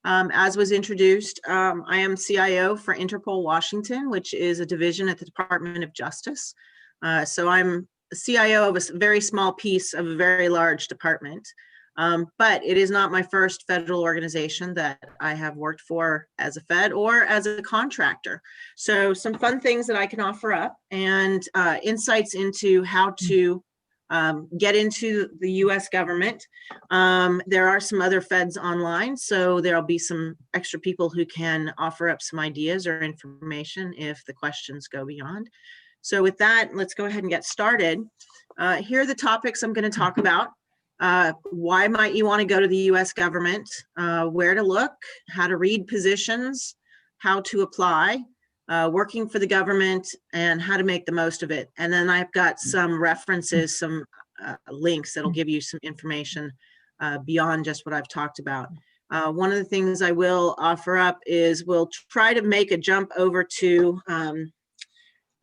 As was introduced, I am CIO for Interpol Washington, which is a division at the Department of Justice. So I'm a CIO of a very small piece of a very large department. But it is not my first federal organization that I have worked for as a Fed or as a contractor. So some fun things that I can offer up and insights into how to get into the US government. There are some other Feds online, so there'll be some extra people who can offer up some ideas or information if the questions go beyond. So with that, let's go ahead and get started. Here are the topics I'm going to talk about. Why might you want to go to the US government? Where to look, how to read positions, how to apply, working for the government, and how to make the most of it. And then I've got some references, some links that'll give you some information beyond just what I've talked about. One of the things I will offer up is we'll try to make a jump over to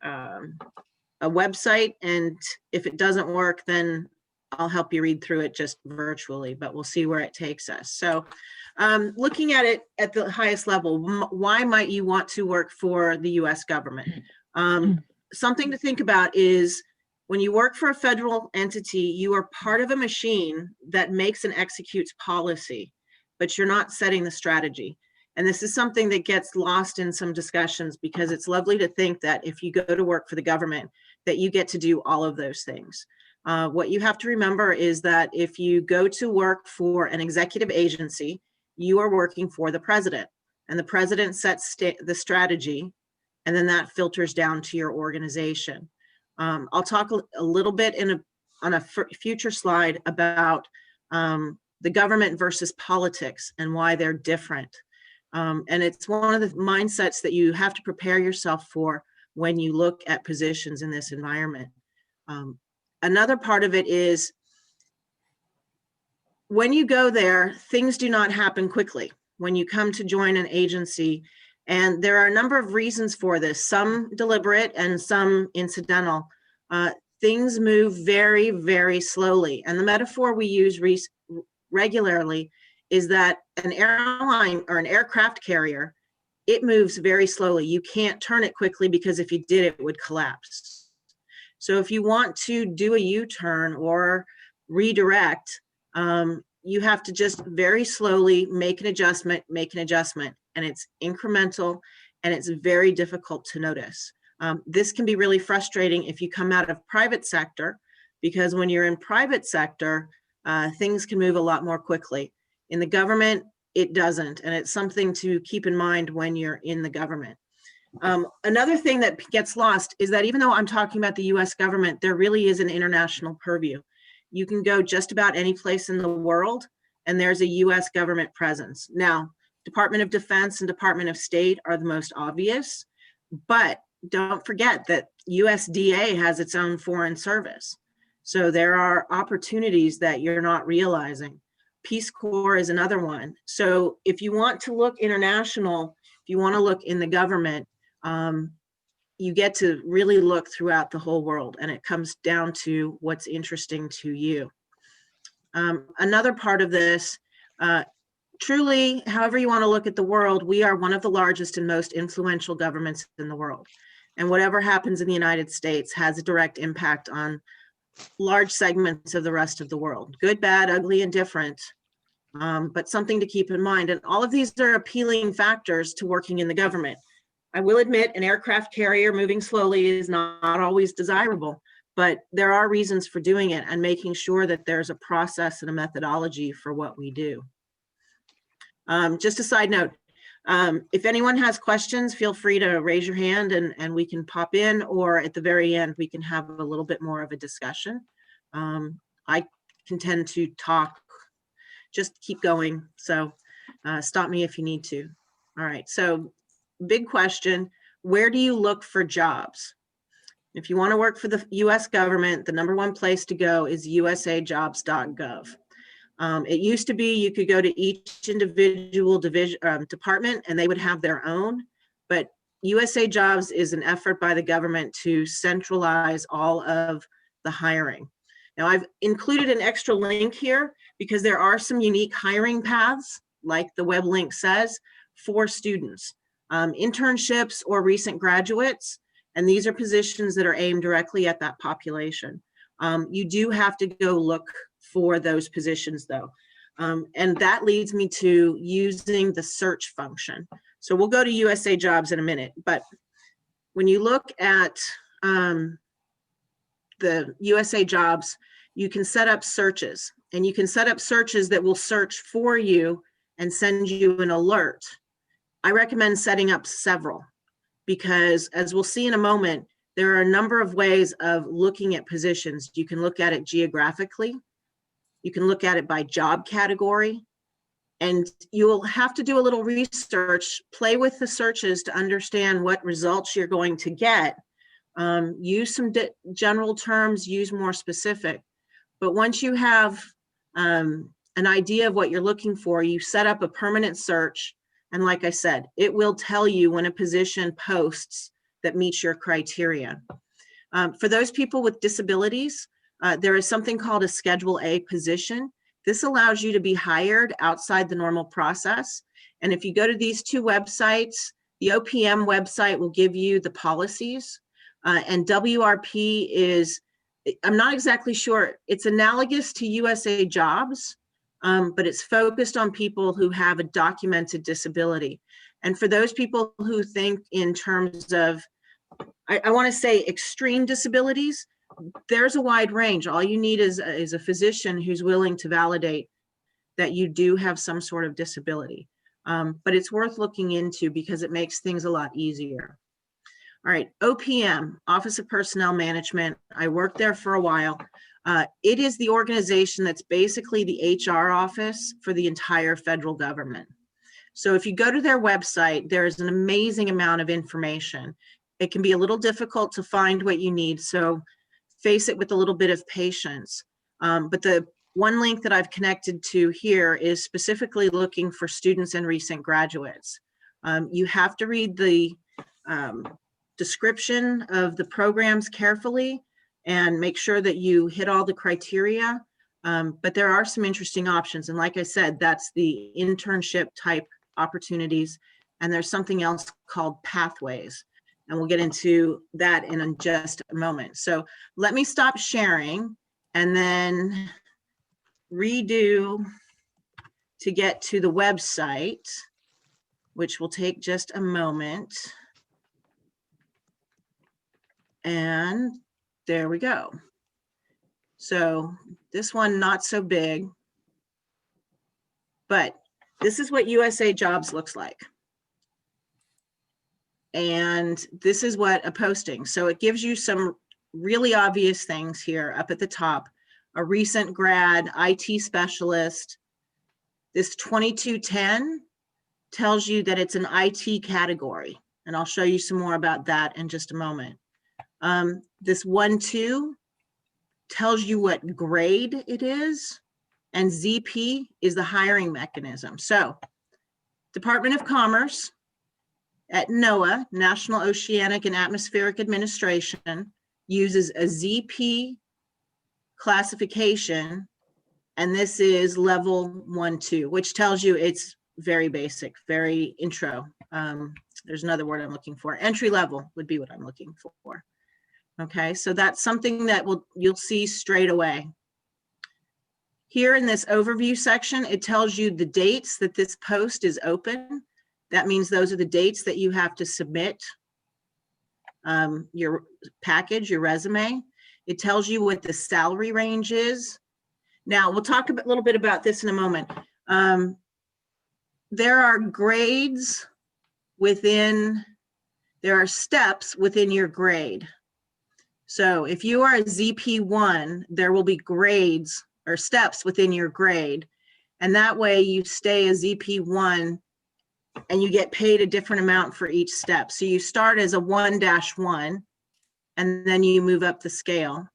a website, and if it doesn't work, then I'll help you read through it just virtually, but we'll see where it takes us. So looking at it at the highest level, why might you want to work for the US government? Something to think about is when you work for a federal entity, you are part of a machine that makes and executes policy, but you're not setting the strategy. And this is something that gets lost in some discussions because it's lovely to think that if you go to work for the government, that you get to do all of those things. What you have to remember is that if you go to work for an executive agency, you are working for the president, and the president sets the strategy, and then that filters down to your organization. I'll talk a little bit on a future slide about the government versus politics and why they're different. And it's one of the mindsets that you have to prepare yourself for when you look at positions in this environment. Another part of it is when you go there, things do not happen quickly when you come to join an agency. And there are a number of reasons for this, some deliberate and some incidental. Things move very, very slowly. And the metaphor we use regularly is that an airline or an aircraft carrier, it moves very slowly. You can't turn it quickly because if you did, it would collapse. So if you want to do a U-turn or redirect, you have to just very slowly make an adjustment, and it's incremental and it's very difficult to notice. This can be really frustrating if you come out of private sector, because when you're in private sector, things can move a lot more quickly. In the government, it doesn't, and it's something to keep in mind when you're in the government. Another thing that gets lost is that even though I'm talking about the US government, there really is an international purview. You can go just about any place in the world and there's a US government presence. Now, Department of Defense and Department of State are the most obvious, but don't forget that USDA has its own foreign service. So there are opportunities that you're not realizing. Peace Corps is another one. So if you want to look international, if you want to look in the government, you get to really look throughout the whole world, and it comes down to what's interesting to you. Another part of this, truly, however you want to look at the world, we are one of the largest and most influential governments in the world. And whatever happens in the United States has a direct impact on large segments of the rest of the world, good, bad, ugly, and different, but something to keep in mind. And all of these are appealing factors to working in the government. I will admit an aircraft carrier moving slowly is not always desirable, but there are reasons for doing it and making sure that there's a process and a methodology for what we do. Just a side note, if anyone has questions, feel free to raise your hand and we can pop in, or at the very end, we can have a little bit more of a discussion. I can tend to talk, just keep going. So stop me if you need to. All right, so big question, where do you look for jobs? If you want to work for the US government, the #1 place to go is usajobs.gov. It used to be you could go to each individual department and they would have their own, but USA Jobs is an effort by the government to centralize all of the hiring. Now I've included an extra link here because there are some unique hiring paths like the web link says, for students, internships or recent graduates. And these are positions that are aimed directly at that population. You do have to go look for those positions though. And that leads me to using the search function. So we'll go to USA Jobs in a minute, but when you look at the USA Jobs, you can set up searches, and you can set up searches that will search for you and send you an alert. I recommend setting up several because, as we'll see in a moment, there are a number of ways of looking at positions. You can look at it geographically, you can look at it by job category, and you'll have to do a little research, play with the searches to understand what results you're going to get. Use some general terms, use more specific. But once you have an idea of what you're looking for, you set up a permanent search. And like I said, it will tell you when a position posts that meets your criteria. For those people with disabilities, there is something called a Schedule A position. This allows you to be hired outside the normal process. And if you go to these two websites, the OPM website will give you the policies, and WRP is, I'm not exactly sure, it's analogous to USA Jobs, but it's focused on people who have a documented disability. And for those people who think in terms of, I want to say extreme disabilities, there's a wide range. All you need is a physician who's willing to validate that you do have some sort of disability. But it's worth looking into because it makes things a lot easier. All right, OPM, Office of Personnel Management. I worked there for a while. It is the organization that's basically the HR office for the entire federal government. So if you go to their website, there's an amazing amount of information. It can be a little difficult to find what you need, so face it with a little bit of patience. But the one link that I've connected to here is specifically looking for students and recent graduates. You have to read the description of the programs carefully and make sure that you hit all the criteria. But there are some interesting options. And like I said, that's the internship type opportunities. And there's something else called pathways. And we'll get into that in just a moment. So let me stop sharing and then redo to get to the website, which will take just a moment. And there we go. So this one, not so big, but this is what USA Jobs looks like. And this is what a posting. So it gives you some really obvious things here up at the top. A recent grad, IT specialist. This 2210 tells you that it's an IT category. And I'll show you some more about that in just a moment. This 1-2 tells you what grade it is. And ZP is the hiring mechanism. So Department of Commerce, at NOAA, National Oceanic and Atmospheric Administration, uses a ZP classification, and this is level 1-2, which tells you it's very basic, very intro. There's another word I'm looking for. Entry level would be what I'm looking for. Okay, so that's something that you'll see straight away. Here in this overview section, it tells you the dates that this post is open. That means those are the dates that you have to submit your package, your resume. It tells you what the salary range is. Now, we'll talk a little bit about this in a moment. There are grades within, there are steps within your grade. So if you are a ZP1, there will be grades or steps within your grade. And that way you stay a ZP1 and you get paid a different amount for each step. So you start as a 1-1 and then you move up the scale.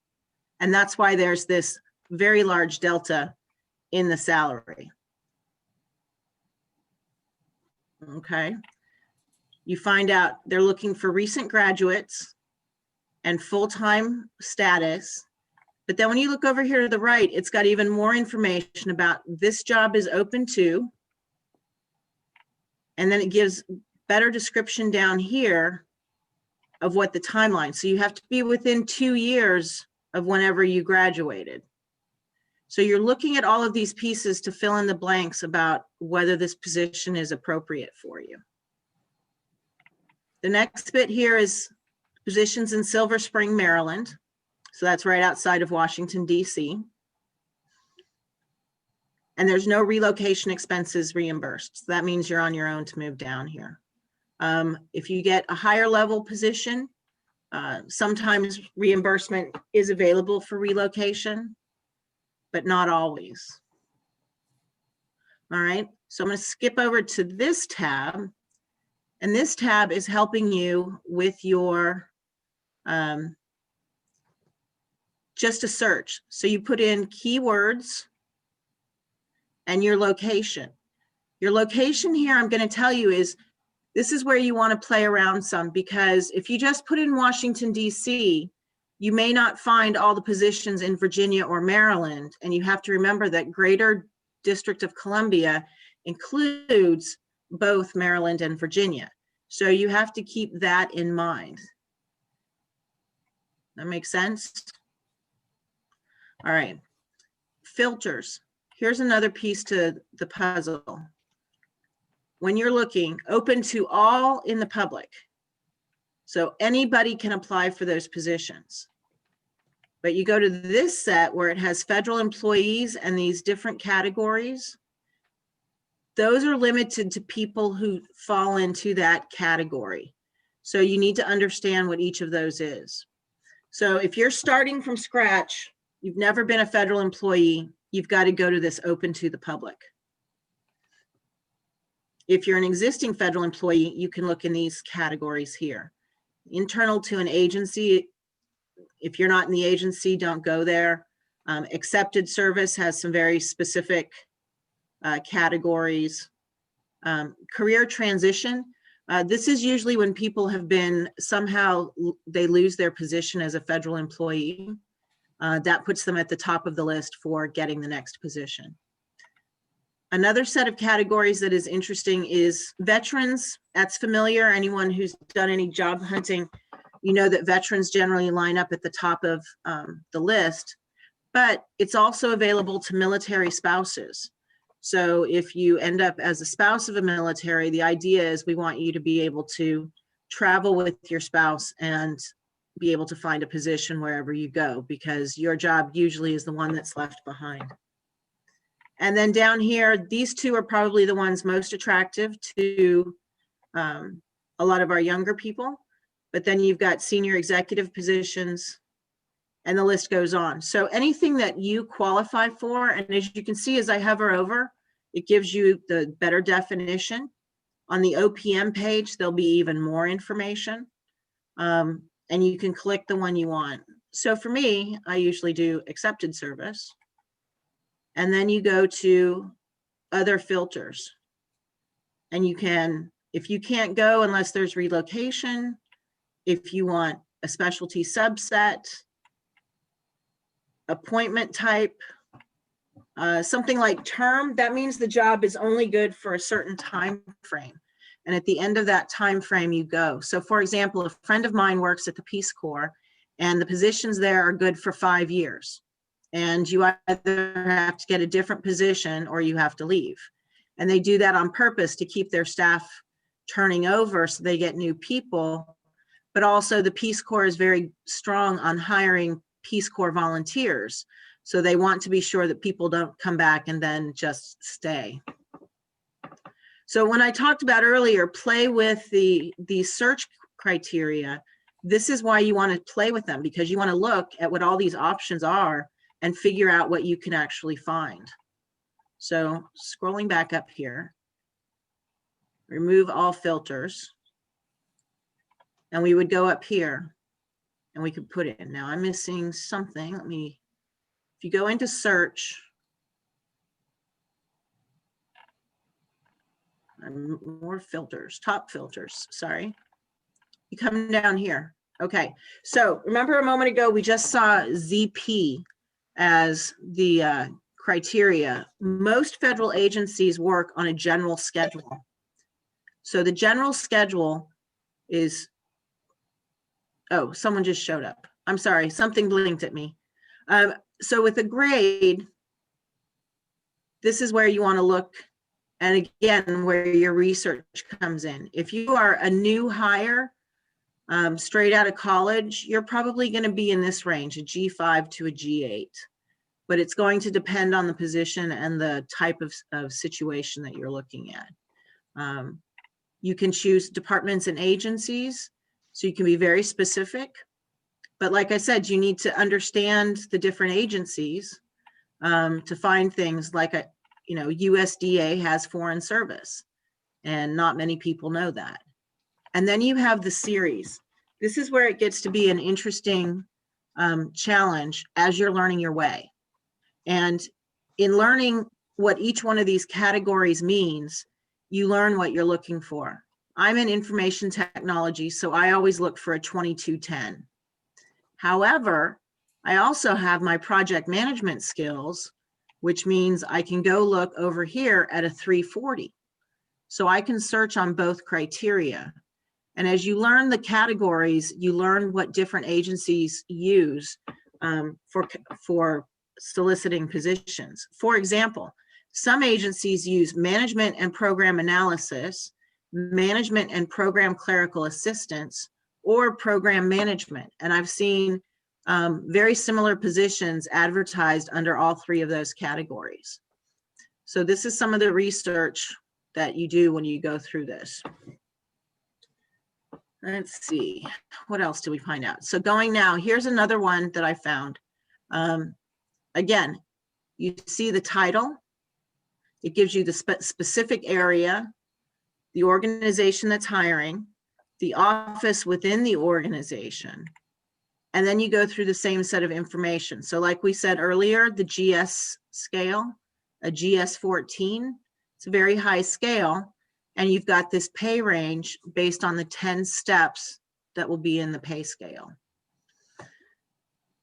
And that's why there's this very large delta in the salary. Okay. You find out they're looking for recent graduates and full-time status. But then when you look over here to the right, it's got even more information about this job is open to, And then it gives better description down here of what the timeline. So you have to be within 2 years of whenever you graduated. So you're looking at all of these pieces to fill in the blanks about whether this position is appropriate for you. The next bit here is positions in Silver Spring, Maryland. So that's right outside of Washington, D.C. And there's no relocation expenses reimbursed. So that means you're on your own to move down here. If you get a higher level position, sometimes reimbursement is available for relocation, but not always. All right, so I'm going to skip over to this tab, and this tab is helping you with your just a search. So you put in keywords and your location. Your location here, I'm going to tell you, is this is where you want to play around some, because if you just put in Washington, D.C., you may not find all the positions in Virginia or Maryland. And you have to remember that Greater District of Columbia includes both Maryland and Virginia. So you have to keep that in mind. That makes sense? All right. Filters. Here's another piece to the puzzle. When you're looking, open to all in the public. So anybody can apply for those positions. But you go to this set where it has federal employees and these different categories. Those are limited to people who fall into that category. So you need to understand what each of those is. So if you're starting from scratch, you've never been a federal employee, you've got to go to this open to the public. If you're an existing federal employee, you can look in these categories here. Internal to an agency, if you're not in the agency, don't go there. Accepted service has some very specific categories. Career transition, this is usually when people have been, somehow they lose their position as a federal employee. That puts them at the top of the list for getting the next position. Another set of categories that is interesting is veterans. That's familiar. Anyone who's done any job hunting, you know that veterans generally line up at the top of the list, but it's also available to military spouses. So if you end up as a spouse of a military, the idea is we want you to be able to travel with your spouse and be able to find a position wherever you go, because your job usually is the one that's left behind. And then down here, these two are probably the ones most attractive to a lot of our younger people. But then you've got senior executive positions, and the list goes on. So anything that you qualify for, and as you can see, as I hover over, it gives you the better definition. On the OPM page, there'll be even more information, and you can click the one you want. So for me, I usually do accepted service. And then you go to other filters. And you can, if you can't go unless there's relocation, if you want a specialty subset, appointment type, something like term, that means the job is only good for a certain time frame. And at the end of that time frame, you go. So for example, a friend of mine works at the Peace Corps, and the positions there are good for 5 years. And you either have to get a different position or you have to leave. And they do that on purpose to keep their staff turning over so they get new people. But also the Peace Corps is very strong on hiring Peace Corps volunteers. So they want to be sure that people don't come back and then just stay. So when I talked about earlier, play with the search criteria, this is why you want to play with them, because you want to look at what all these options are and figure out what you can actually find. So scrolling back up here, remove all filters. And we would go up here and we could put it in. Now I'm missing something. Let me, if you go into search, more filters, top filters, sorry. You come down here. Okay, so remember a moment ago, we just saw ZP as the criteria. Most federal agencies work on a general schedule. So the general schedule is, oh, someone just showed up. I'm sorry, something blinked at me. So with a grade, this is where you want to look, and again, where your research comes in. If you are a new hire, straight out of college, you're probably going to be in this range, a G5 to a G8. But it's going to depend on the position and the type of situation that you're looking at. You can choose departments and agencies, so you can be very specific. But like I said, you need to understand the different agencies to find things like USDA has foreign service, and not many people know that. And then you have the series. This is where it gets to be an interesting challenge as you're learning your way. And in learning what each one of these categories means, you learn what you're looking for. I'm in information technology, so I always look for a 2210. However, I also have my project management skills, which means I can go look over here at a 340. So I can search on both criteria. And as you learn the categories, you learn what different agencies use for soliciting positions. For example, some agencies use management and program analysis, management and program clerical assistance, or program management. And I've seen very similar positions advertised under all three of those categories. So this is some of the research that you do when you go through this. Let's see, what else do we find out? So going now, here's another one that I found. Again, you see the title. It gives you the specific area, the organization that's hiring, the office within the organization, and then you go through the same set of information. So like we said earlier, the GS scale, a GS 14, it's a very high scale, and you've got this pay range based on the 10 steps that will be in the pay scale.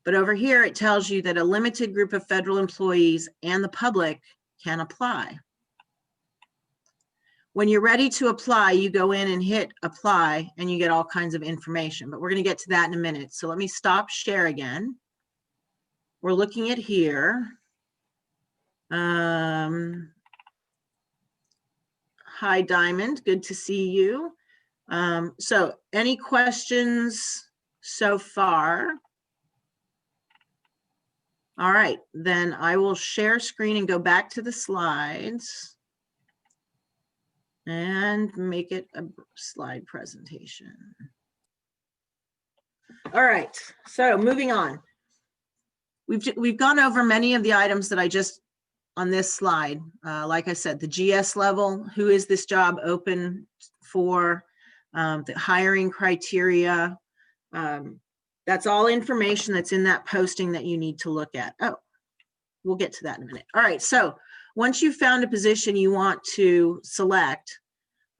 But over here, it tells you that a limited group of federal employees and the public can apply. When you're ready to apply, you go in and hit apply, and you get all kinds of information, but we're going to get to that in a minute. So let me stop share again. We're looking at here. Hi, Diamond, good to see you. So any questions so far? All right, then I will share screen and go back to the slides and make it a slide presentation. All right, so moving on. We've gone over many of the items that I just on this slide. Like I said, the GS level, who is this job open for, the hiring criteria. That's all information that's in that posting that you need to look at. Oh, we'll get to that in a minute. All right, so once you've found a position you want to select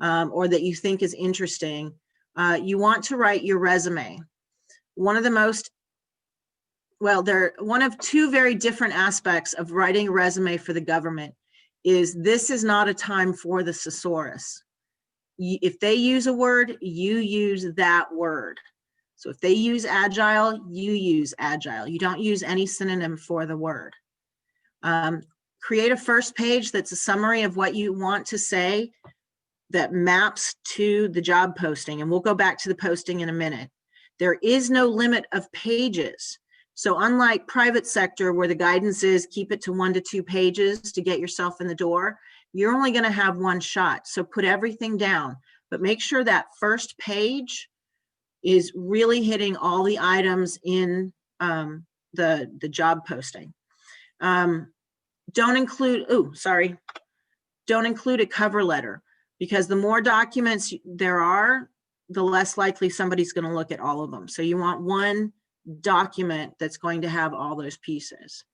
or that you think is interesting, you want to write your resume. One of the most, well, one of two very different aspects of writing a resume for the government is this is not a time for the thesaurus. If they use a word, you use that word. So if they use agile, you use agile. You don't use any synonym for the word. Create a first page that's a summary of what you want to say that maps to the job posting. And we'll go back to the posting in a minute. There is no limit of pages. So unlike private sector where the guidance is keep it to 1 to 2 pages to get yourself in the door, you're only going to have one shot. So put everything down, but make sure that first page is really hitting all the items in the job posting. Don't include a cover letter, because the more documents there are, the less likely somebody's going to look at all of them. So you want one document that's going to have all those pieces.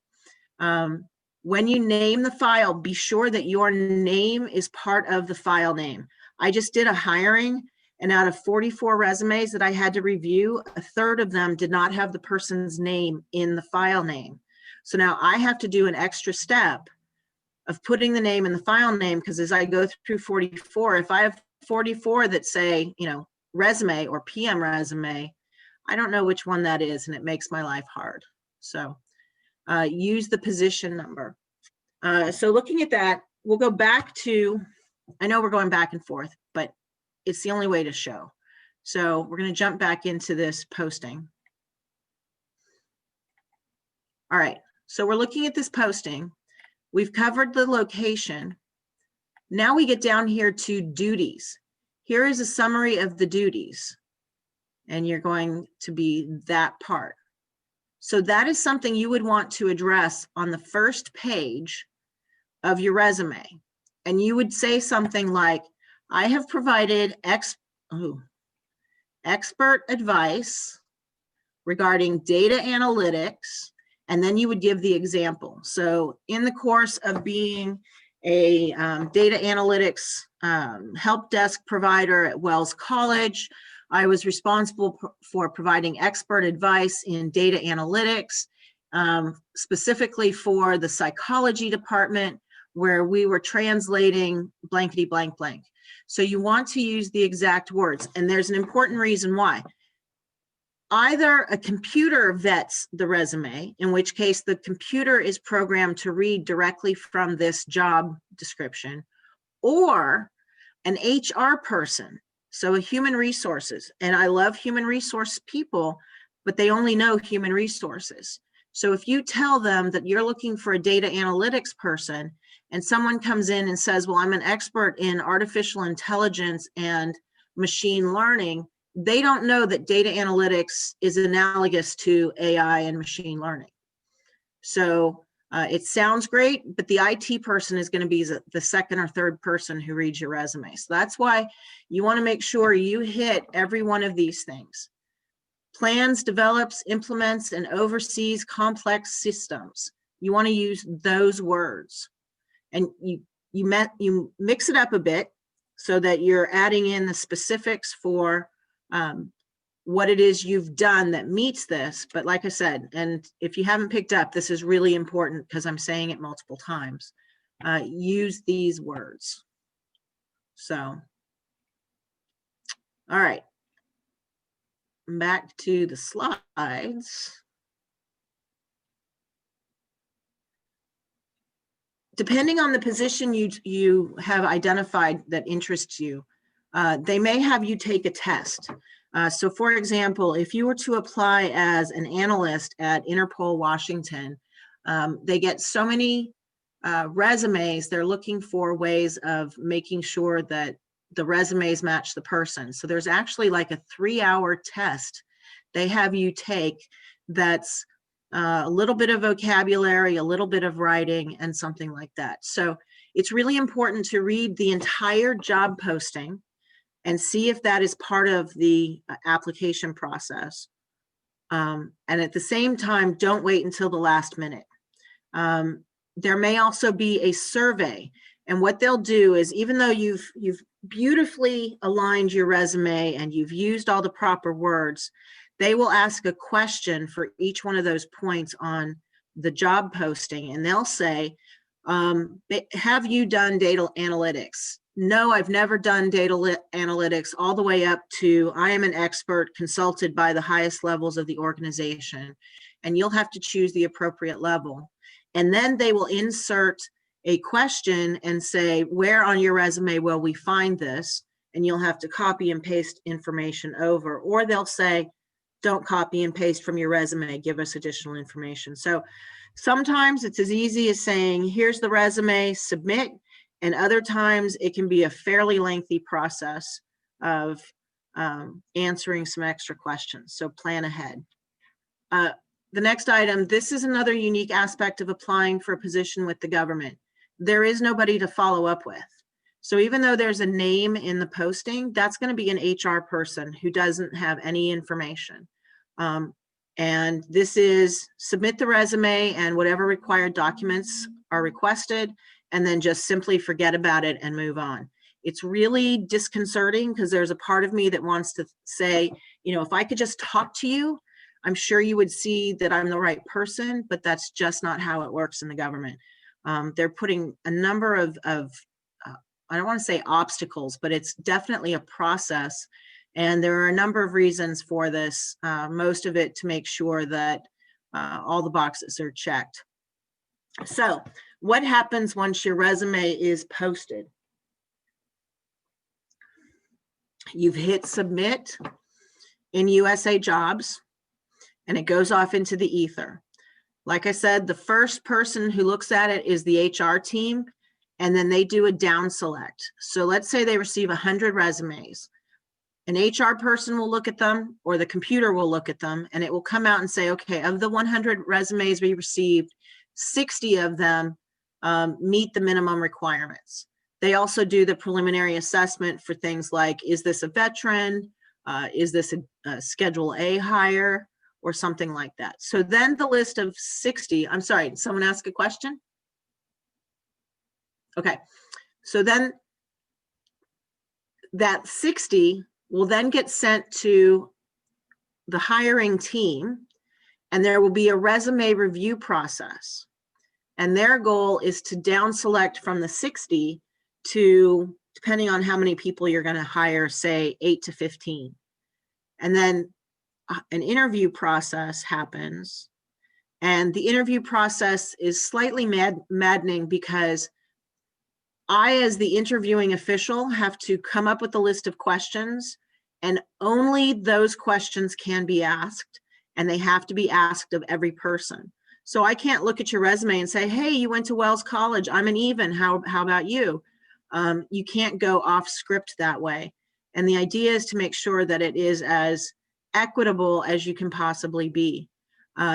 When you name the file, be sure that your name is part of the file name. I just did a hiring, and out of 44 resumes that I had to review, a third of them did not have the person's name in the file name. So now I have to do an extra step of putting the name in the file name, because as I go through 44, if I have 44 that say, resume or PM resume. I don't know which one that is, and it makes my life hard. So use the position number. So looking at that, we'll go back to, I know we're going back and forth, but it's the only way to show. So we're going to jump back into this posting. All right, so we're looking at this posting. We've covered the location. Now we get down here to duties. Here is a summary of the duties, and you're going to be that part. So that is something you would want to address on the first page of your resume. And you would say something like, I have provided expert advice regarding data analytics, and then you would give the example. So in the course of being a data analytics help desk provider at Wells College, I was responsible for providing expert advice in data analytics, specifically for the psychology department, where we were translating blankety blank blank. So you want to use the exact words, and there's an important reason why. Either a computer vets the resume, in which case the computer is programmed to read directly from this job description, or an HR person, so a human resources. And I love human resource people, but they only know human resources. So if you tell them that you're looking for a data analytics person, and someone comes in and says, well, I'm an expert in artificial intelligence and machine learning, they don't know that data analytics is analogous to AI and machine learning. So it sounds great, but the IT person is going to be the second or third person who reads your resume. So that's why you want to make sure you hit every one of these things. Plans, develops, implements, and oversees complex systems. You want to use those words. And you mix it up a bit so that you're adding in the specifics for what it is you've done that meets this. But like I said, and if you haven't picked up, this is really important because I'm saying it multiple times. Use these words. So, all right. Back to the slides. Depending on the position you have identified that interests you, they may have you take a test. So for example, if you were to apply as an analyst at Interpol Washington, they get so many resumes, they're looking for ways of making sure that the resumes match the person. So there's actually like a 3-hour test they have you take that's a little bit of vocabulary, a little bit of writing, and something like that. So it's really important to read the entire job posting and see if that is part of the application process. And at the same time, don't wait until the last minute. There may also be a survey. And what they'll do is, even though you've beautifully aligned your resume and you've used all the proper words, they will ask a question for each one of those points on the job posting. And they'll say, have you done data analytics? No, I've never done data analytics, all the way up to I am an expert consulted by the highest levels of the organization. And you'll have to choose the appropriate level. And then they will insert a question and say, where on your resume will we find this? And you'll have to copy and paste information over. Or they'll say, don't copy and paste from your resume, give us additional information. So sometimes it's as easy as saying, here's the resume, submit. And other times it can be a fairly lengthy process of answering some extra questions. So plan ahead. The next item, this is another unique aspect of applying for a position with the government. There is nobody to follow up with. So even though there's a name in the posting, that's going to be an HR person who doesn't have any information. And this is submit the resume and whatever required documents are requested, and then just simply forget about it and move on. It's really disconcerting because there's a part of me that wants to say, if I could just talk to you, I'm sure you would see that I'm the right person, but that's just not how it works in the government. They're putting a number of I don't want to say obstacles, but it's definitely a process. And there are a number of reasons for this, most of it to make sure that all the boxes are checked. So what happens once your resume is posted? You've hit submit in USA Jobs, and it goes off into the ether. Like I said, the first person who looks at it is the HR team, and then they do a down select. So let's say they receive 100 resumes. An HR person will look at them, or the computer will look at them, and it will come out and say, okay, of the 100 resumes we received, 60 of them meet the minimum requirements. They also do the preliminary assessment for things like, is this a veteran? Is this a Schedule A hire? Or something like that. So then the list of 60, I'm sorry, did someone ask a question? Okay, so then that 60 will then get sent to the hiring team, and there will be a resume review process. And their goal is to down select from the 60 to, depending on how many people you're going to hire, say 8 to 15. And then an interview process happens, and the interview process is slightly maddening because I, as the interviewing official, have to come up with a list of questions, and only those questions can be asked, and they have to be asked of every person. So I can't look at your resume and say, hey, you went to Wells College, I'm an even, how about you? You can't go off script that way. And the idea is to make sure that it is as equitable as you can possibly be.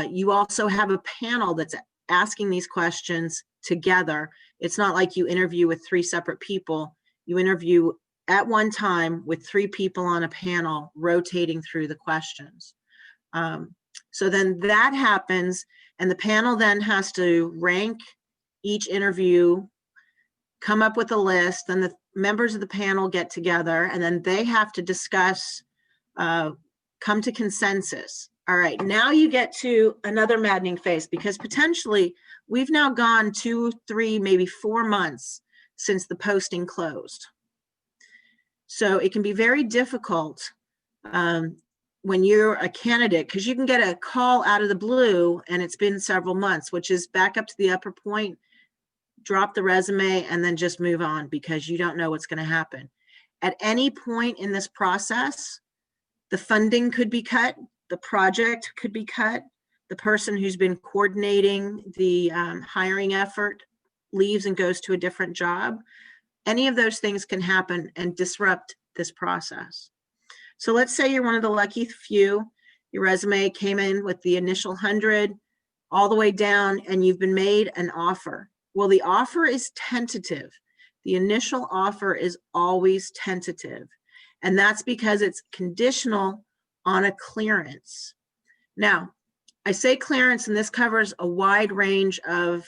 You also have a panel that's asking these questions together. It's not like you interview with 3 separate people. You interview at one time with 3 people on a panel rotating through the questions. So then that happens, and the panel then has to rank each interview, come up with a list, and the members of the panel get together, and then they have to discuss, come to consensus. All right, now you get to another maddening phase, because potentially we've now gone 2, 3, maybe 4 months since the posting closed. So it can be very difficult when you're a candidate, because you can get a call out of the blue and it's been several months, which is back up to the upper point, drop the resume, and then just move on, because you don't know what's going to happen. At any point in this process, the funding could be cut, the project could be cut, the person who's been coordinating the hiring effort leaves and goes to a different job. Any of those things can happen and disrupt this process. So let's say you're one of the lucky few. Your resume came in with the initial 100 all the way down, and you've been made an offer. Well, the offer is tentative. The initial offer is always tentative. And that's because it's conditional on a clearance. Now, I say clearance, and this covers a wide range of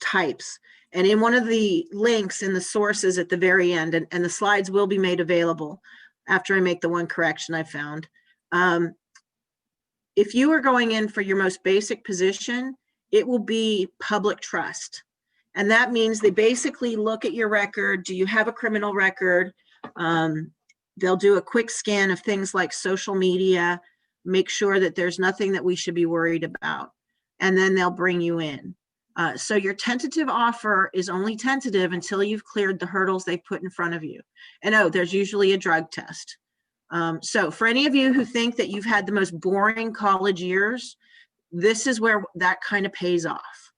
types. And in one of the links in the sources at the very end, and the slides will be made available after I make the one correction I found. If you are going in for your most basic position, it will be public trust. And that means they basically look at your record. Do you have a criminal record? They'll do a quick scan of things like social media, make sure that there's nothing that we should be worried about, and then they'll bring you in. So your tentative offer is only tentative until you've cleared the hurdles they've put in front of you. And there's usually a drug test. So for any of you who think that you've had the most boring college years, this is where that kind of pays off,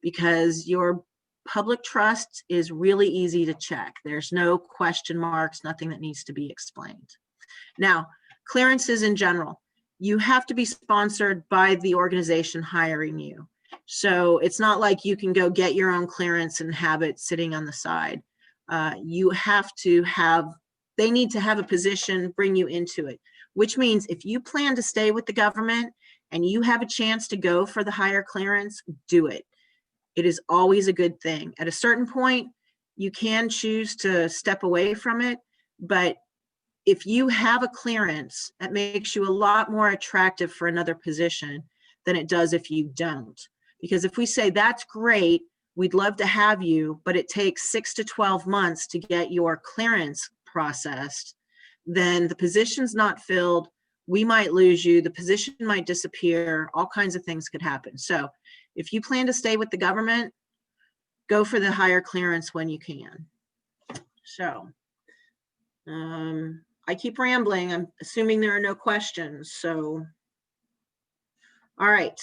because your public trust is really easy to check. There's no question marks, nothing that needs to be explained. Now, clearances in general, you have to be sponsored by the organization hiring you. So it's not like you can go get your own clearance and have it sitting on the side. You have to have, they need to have a position, bring you into it, which means if you plan to stay with the government and you have a chance to go for the higher clearance, do it. It is always a good thing. At a certain point, you can choose to step away from it, but if you have a clearance, that makes you a lot more attractive for another position than it does if you don't. Because if we say, that's great, we'd love to have you, but it takes 6 to 12 months to get your clearance processed, then the position's not filled. We might lose you. The position might disappear. All kinds of things could happen. So if you plan to stay with the government, go for the higher clearance when you can. So I keep rambling. I'm assuming there are no questions. So, all right.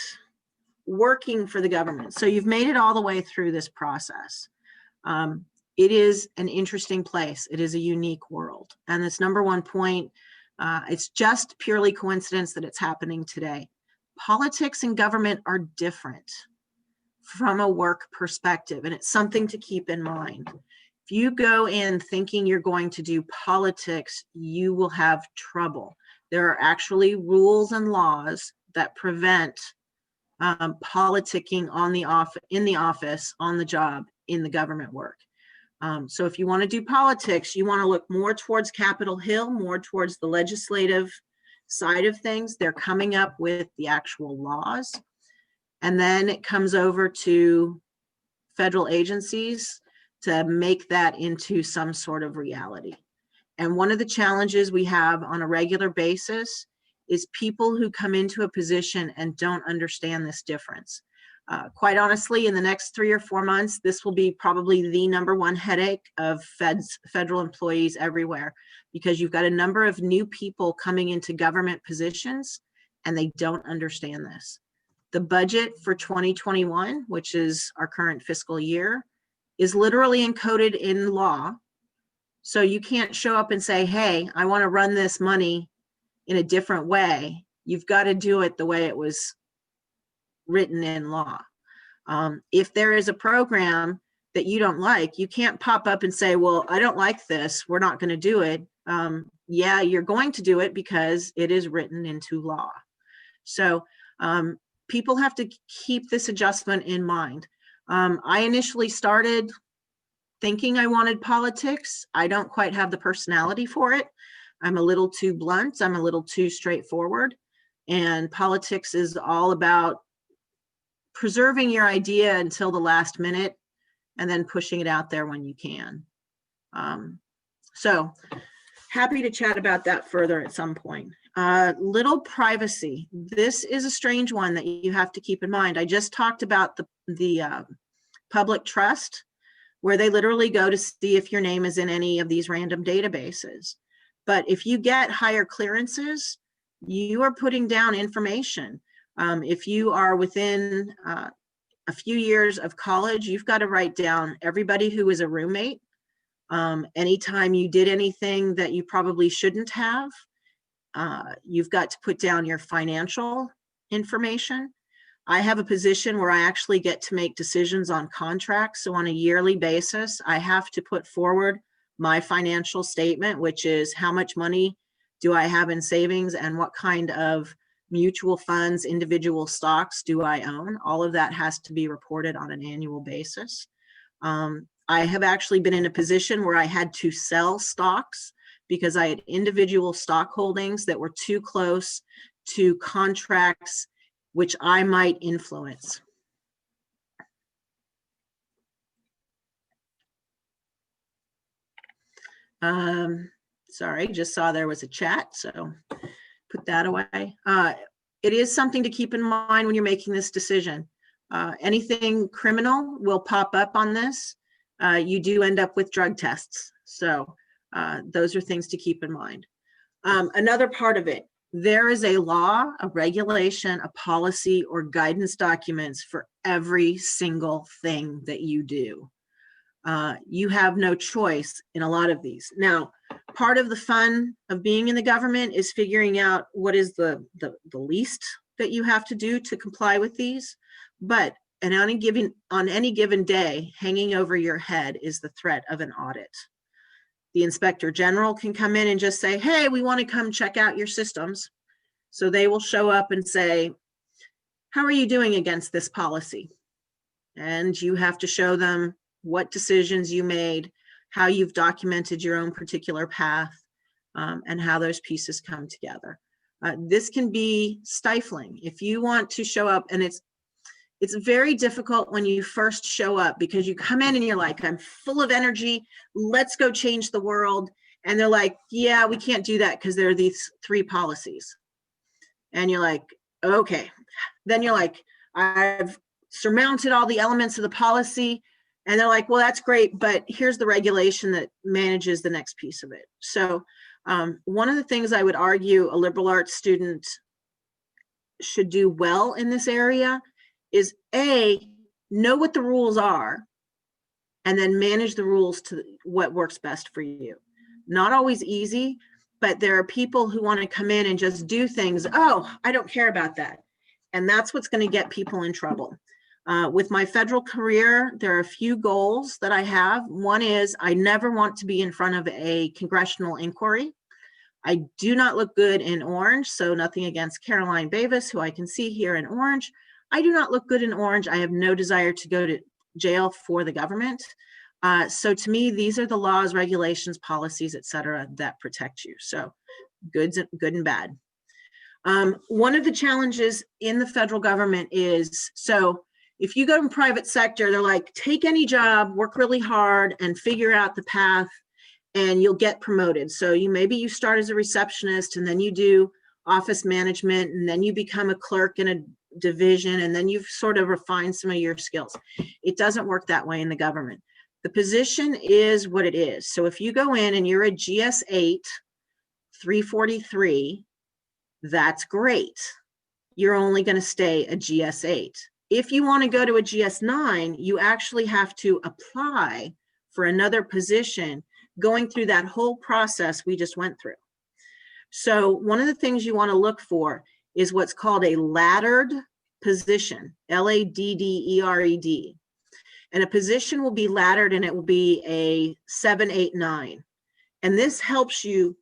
Working for the government. So you've made it all the way through this process. It is an interesting place. It is a unique world. And this number one point, it's just purely coincidence that it's happening today. Politics and government are different from a work perspective, and it's something to keep in mind. If you go in thinking you're going to do politics, you will have trouble. There are actually rules and laws that prevent politicking in the office, on the job, in the government work. So if you want to do politics, you want to look more towards Capitol Hill, more towards the legislative side of things. They're coming up with the actual laws. And then it comes over to federal agencies to make that into some sort of reality. And one of the challenges we have on a regular basis is people who come into a position and don't understand this difference. Quite honestly, in the next 3 or 4 months, this will be probably the number one headache of federal employees everywhere, because you've got a number of new people coming into government positions and they don't understand this. The budget for 2021, which is our current fiscal year, is literally encoded in law. So you can't show up and say, hey, I want to run this money in a different way. You've got to do it the way it was written in law. If there is a program that you don't like, you can't pop up and say, well, I don't like this, we're not going to do it. Yeah, you're going to do it because it is written into law. So people have to keep this adjustment in mind. I initially started thinking I wanted politics. I don't quite have the personality for it. I'm a little too blunt. I'm a little too straightforward. And politics is all about preserving your idea until the last minute and then pushing it out there when you can. So happy to chat about that further at some point. Little privacy. This is a strange one that you have to keep in mind. I just talked about the public trust, where they literally go to see if your name is in any of these random databases. But if you get higher clearances, you are putting down information. If you are within a few years of college, you've got to write down everybody who is a roommate. Anytime you did anything that you probably shouldn't have, you've got to put down your financial information. I have a position where I actually get to make decisions on contracts. So on a yearly basis, I have to put forward my financial statement, which is how much money do I have in savings and what kind of mutual funds, individual stocks do I own. All of that has to be reported on an annual basis. I have actually been in a position where I had to sell stocks because I had individual stock holdings that were too close to contracts which I might influence. Sorry, just saw there was a chat, so put that away. It is something to keep in mind when you're making this decision. Anything criminal will pop up on this. You do end up with drug tests. So those are things to keep in mind. Another part of it, there is a law, a regulation, a policy, or guidance documents for every single thing that you do. You have no choice in a lot of these. Now, part of the fun of being in the government is figuring out what is the least that you have to do to comply with these. But on any given day, hanging over your head is the threat of an audit. The inspector general can come in and just say, hey, we want to come check out your systems. So they will show up and say, how are you doing against this policy? And you have to show them what decisions you made, how you've documented your own particular path, and how those pieces come together. This can be stifling. If you want to show up, and It's very difficult when you first show up, because you come in and you're like, I'm full of energy, let's go change the world. And they're like, yeah, we can't do that because there are these 3 policies. And you're like, okay. Then you're like, I've surmounted all the elements of the policy. And they're like, well, that's great, but here's the regulation that manages the next piece of it. So one of the things I would argue a liberal arts student should do well in this area is know what the rules are, and then manage the rules to what works best for you. Not always easy, but there are people who want to come in and just do things. Oh, I don't care about that. And that's what's going to get people in trouble. With my federal career, there are a few goals that I have. One is I never want to be in front of a congressional inquiry. I do not look good in orange, so nothing against Caroline Bavis, who I can see here in orange. I do not look good in orange. I have no desire to go to jail for the government. So to me, these are the laws, regulations, policies, et cetera, that protect you. So good and bad. One of the challenges in the federal government is, so if you go in private sector, they're like, take any job, work really hard, and figure out the path, and you'll get promoted. So maybe you start as a receptionist, and then you do office management, and then you become a clerk in a division, and then you've sort of refined some of your skills. It doesn't work that way in the government. The position is what it is. So if you go in and you're a GS8, 343, that's great. You're only going to stay a GS8. If you want to go to a GS9, you actually have to apply for another position, going through that whole process we just went through. So one of the things you want to look for is what's called a laddered position, LADDERED. And a position will be laddered, and it will be a 7, 8, 9. And this helps you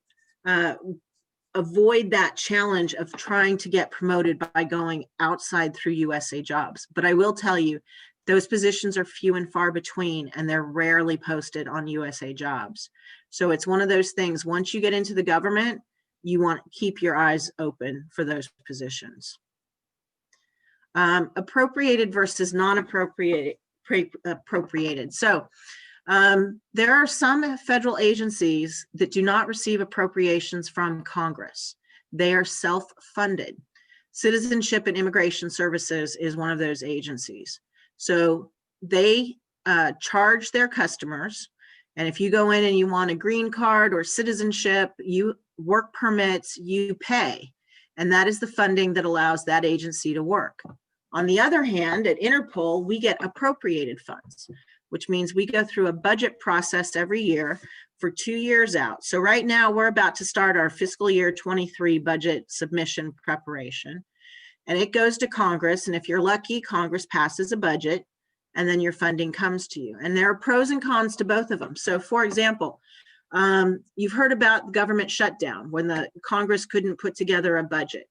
avoid that challenge of trying to get promoted by going outside through USA Jobs. But I will tell you, those positions are few and far between, and they're rarely posted on USA Jobs. So it's one of those things, once you get into the government, you want to keep your eyes open for those positions. Appropriated versus non-appropriated. So there are some federal agencies that do not receive appropriations from Congress. They are self-funded. Citizenship and Immigration Services is one of those agencies. So they charge their customers. And if you go in and you want a green card or citizenship, you work permits, you pay. And that is the funding that allows that agency to work. On the other hand, at Interpol, we get appropriated funds, which means we go through a budget process every year for 2 years out. So right now we're about to start our fiscal year 23 budget submission preparation, and it goes to Congress. And if you're lucky, Congress passes a budget, and then your funding comes to you. And there are pros and cons to both of them. So for example, you've heard about government shutdown when the Congress couldn't put together a budget.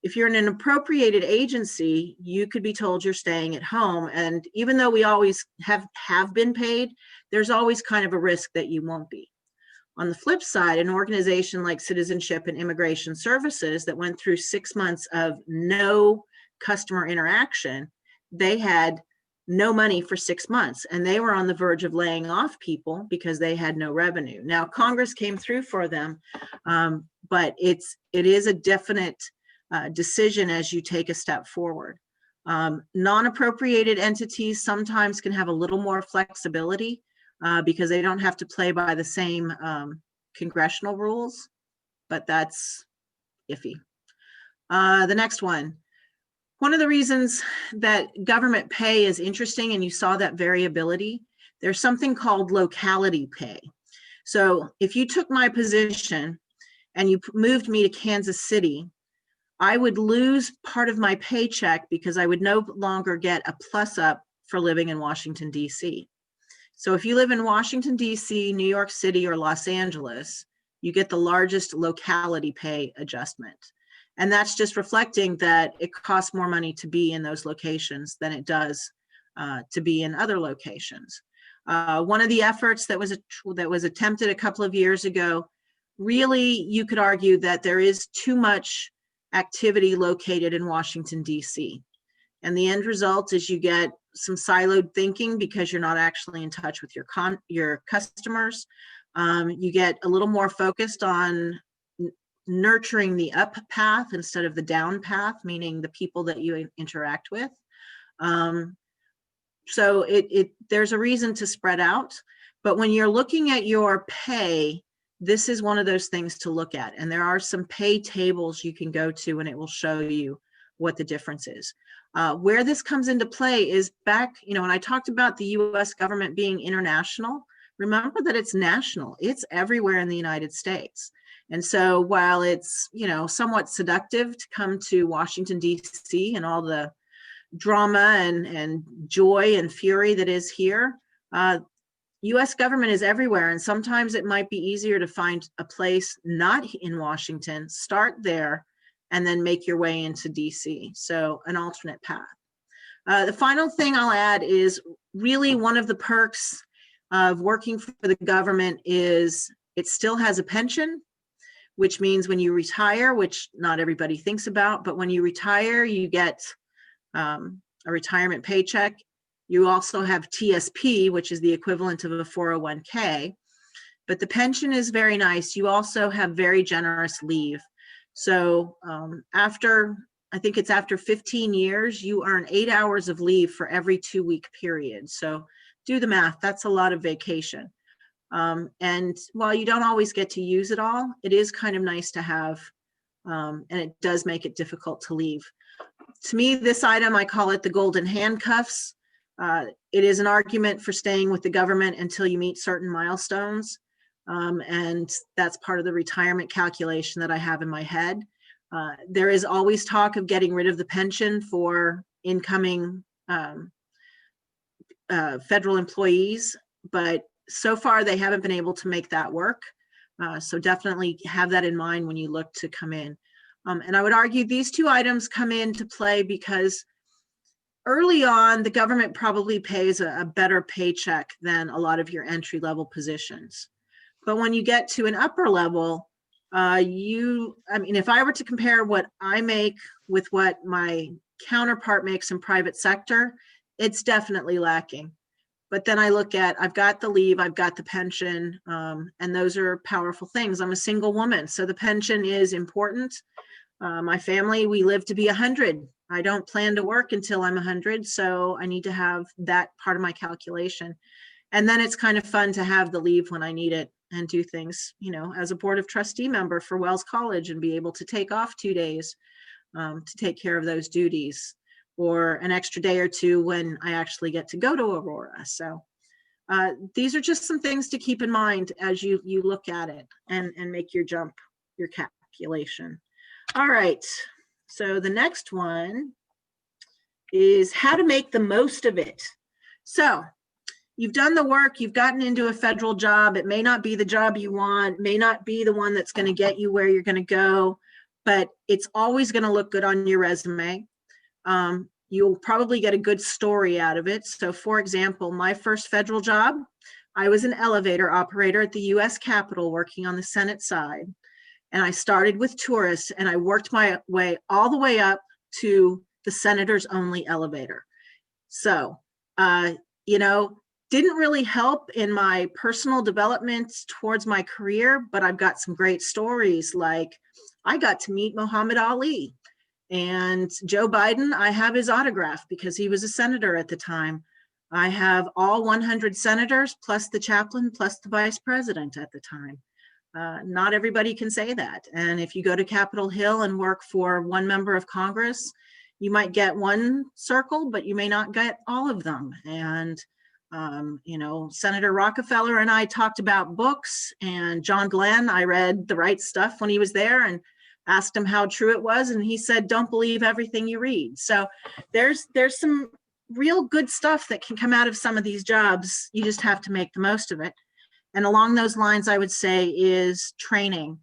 If you're in an appropriated agency, you could be told you're staying at home. And even though we always have been paid, there's always kind of a risk that you won't be. On the flip side, an organization like Citizenship and Immigration Services that went through 6 months of no customer interaction, they had no money for 6 months, and they were on the verge of laying off people because they had no revenue. Now, Congress came through for them, but it is a definite decision as you take a step forward. Non-appropriated entities sometimes can have a little more flexibility because they don't have to play by the same congressional rules, but that's iffy. The next one. One of the reasons that government pay is interesting, and you saw that variability, there's something called locality pay. So if you took my position and you moved me to Kansas City, I would lose part of my paycheck because I would no longer get a plus up for living in Washington, D.C. So if you live in Washington, D.C., New York City, or Los Angeles, you get the largest locality pay adjustment. And that's just reflecting that it costs more money to be in those locations than it does to be in other locations. One of the efforts that was attempted a couple of years ago, really, you could argue that there is too much activity located in Washington, D.C. And the end result is you get some siloed thinking because you're not actually in touch with your customers. You get a little more focused on nurturing the up path instead of the down path, meaning the people that you interact with. So there's a reason to spread out. But when you're looking at your pay, this is one of those things to look at. And there are some pay tables you can go to, and it will show you what the difference is. Where this comes into play is back, when I talked about the US government being international, remember that it's national. It's everywhere in the United States. And so while it's, somewhat seductive to come to Washington, D.C. and all the drama and joy and fury that is here, US government is everywhere. And sometimes it might be easier to find a place not in Washington, start there, and then make your way into DC. So an alternate path. The final thing I'll add is really one of the perks of working for the government is it still has a pension, which means when you retire, which not everybody thinks about, but when you retire, you get a retirement paycheck. You also have TSP, which is the equivalent of a 401k, but the pension is very nice. You also have very generous leave. So I think it's after 15 years, you earn 8 hours of leave for every 2-week period. So do the math, that's a lot of vacation. And while you don't always get to use it all, it is kind of nice to have, and it does make it difficult to leave. To me, this item, I call it the golden handcuffs. It is an argument for staying with the government until you meet certain milestones. And that's part of the retirement calculation that I have in my head. There is always talk of getting rid of the pension for incoming federal employees, but so far they haven't been able to make that work. So definitely have that in mind when you look to come in. And I would argue these two items come into play because early on, the government probably pays a better paycheck than a lot of your entry-level positions. But when you get to an upper level, if I were to compare what I make with what my counterpart makes in private sector, it's definitely lacking. But then I look at, I've got the leave, I've got the pension, and those are powerful things. I'm a single woman, so the pension is important. My family, we live to be 100. I don't plan to work until I'm 100, so I need to have that part of my calculation. And then it's kind of fun to have the leave when I need it and do things, as a board of trustee member for Wells College and be able to take off 2 days to take care of those duties, or an extra day or two when I actually get to go to Aurora. So these are just some things to keep in mind as you look at it and make your calculation. All right, so the next one is how to make the most of it. So you've done the work, you've gotten into a federal job. It may not be the job you want, may not be the one that's going to get you where you're going to go, but it's always going to look good on your resume. You'll probably get a good story out of it. So for example, my first federal job, I was an elevator operator at the US Capitol working on the Senate side. And I started with tourists and I worked my way all the way up to the senator's only elevator. So, didn't really help in my personal development towards my career, but I've got some great stories. Like I got to meet Muhammad Ali and Joe Biden. I have his autograph because he was a senator at the time. I have all 100 senators plus the chaplain plus the vice president at the time. Not everybody can say that. And if you go to Capitol Hill and work for one member of Congress, you might get one circle, but you may not get all of them. And, Senator Rockefeller and I talked about books, and John Glenn, I read The Right Stuff when he was there and asked him how true it was. And he said, don't believe everything you read. So there's some real good stuff that can come out of some of these jobs. You just have to make the most of it. And along those lines, I would say is training.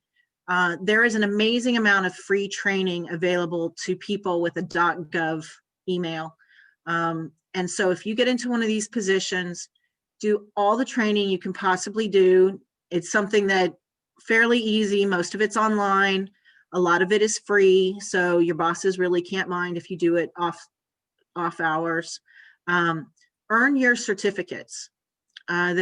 There is an amazing amount of free training available to people with a .gov email. And so if you get into one of these positions, do all the training you can possibly do. It's something that fairly easy. Most of it's online. A lot of it is free. So your bosses really can't mind if you do it off hours. Earn your certificates. And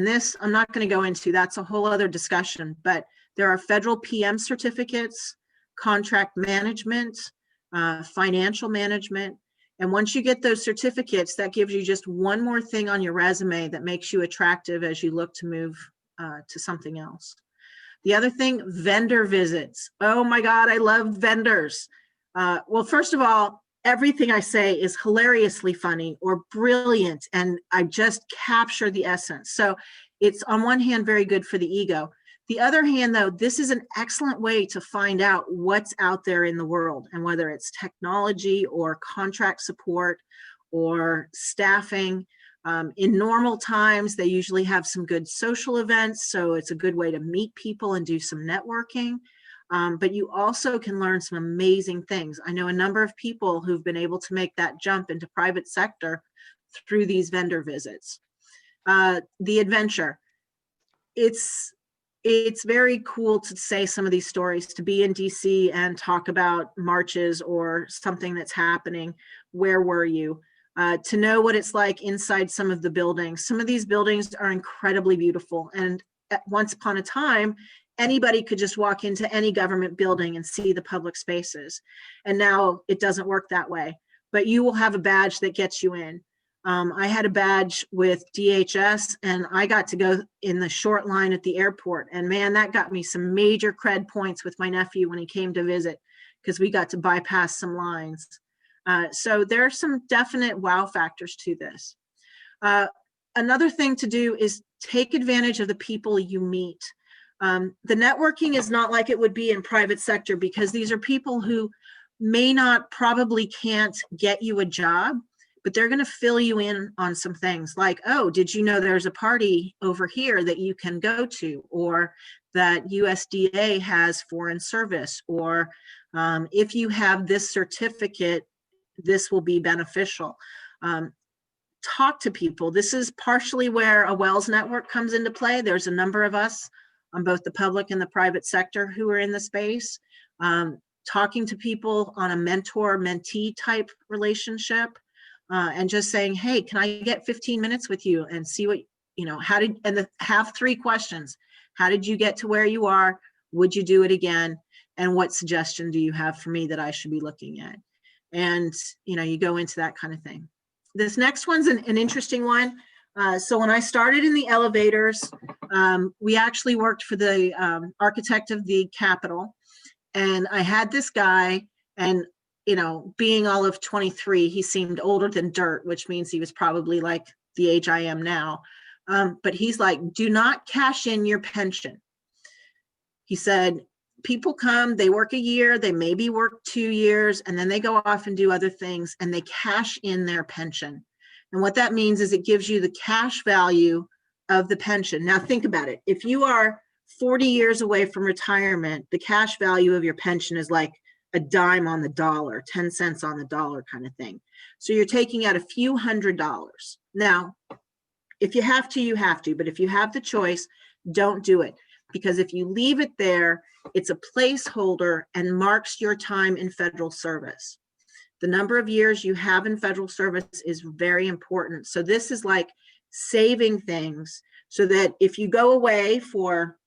this I'm not going to go into, that's a whole other discussion, but there are federal PM certificates, contract management, financial management. And once you get those certificates, that gives you just one more thing on your resume that makes you attractive as you look to move to something else. The other thing, vendor visits. Oh my God, I love vendors. Well, first of all, everything I say is hilariously funny or brilliant, and I just capture the essence. So it's on one hand very good for the ego. The other hand, though, this is an excellent way to find out what's out there in the world, and whether it's technology or contract support or staffing. In normal times, they usually have some good social events, so it's a good way to meet people and do some networking. But you also can learn some amazing things. I know a number of people who've been able to make that jump into private sector through these vendor visits. The adventure. It's very cool to say some of these stories, to be in DC and talk about marches or something that's happening. Where were you? To know what it's like inside some of the buildings. Some of these buildings are incredibly beautiful. And once upon a time, anybody could just walk into any government building and see the public spaces. And now it doesn't work that way, but you will have a badge that gets you in. I had a badge with DHS, and I got to go in the short line at the airport. And man, that got me some major cred points with my nephew when he came to visit, because we got to bypass some lines. So there are some definite wow factors to this. Another thing to do is take advantage of the people you meet. The networking is not like it would be in private sector, because these are people who probably can't get you a job, but they're going to fill you in on some things like, oh, did you know there's a party over here that you can go to, or that USDA has foreign service, or if you have this certificate, this will be beneficial. Talk to people. This is partially where a Wells network comes into play. There's a number of us on both the public and the private sector who are in the space. Talking to people on a mentor-mentee type relationship, and just saying, hey, can I get 15 minutes with you and see what, have 3 questions. How did you get to where you are? Would you do it again? And what suggestion do you have for me that I should be looking at? And, you go into that kind of thing. This next one's an interesting one. So when I started in the elevators, we actually worked for the architect of the Capitol. And I had this guy, and, being all of 23, he seemed older than dirt, which means he was probably like the age I am now. But he's like, do not cash in your pension. He said, people come, they work a year, they maybe work 2 years, and then they go off and do other things, and they cash in their pension. And what that means is it gives you the cash value of the pension. Now think about it. If you are 40 years away from retirement, the cash value of your pension is like a dime on the dollar, 10 cents on the dollar kind of thing. So you're taking out a few $100s. Now, if you have to, you have to, but if you have the choice, don't do it. Because if you leave it there, it's a placeholder and marks your time in federal service. The number of years you have in federal service is very important. So this is like saving things so that if you go away for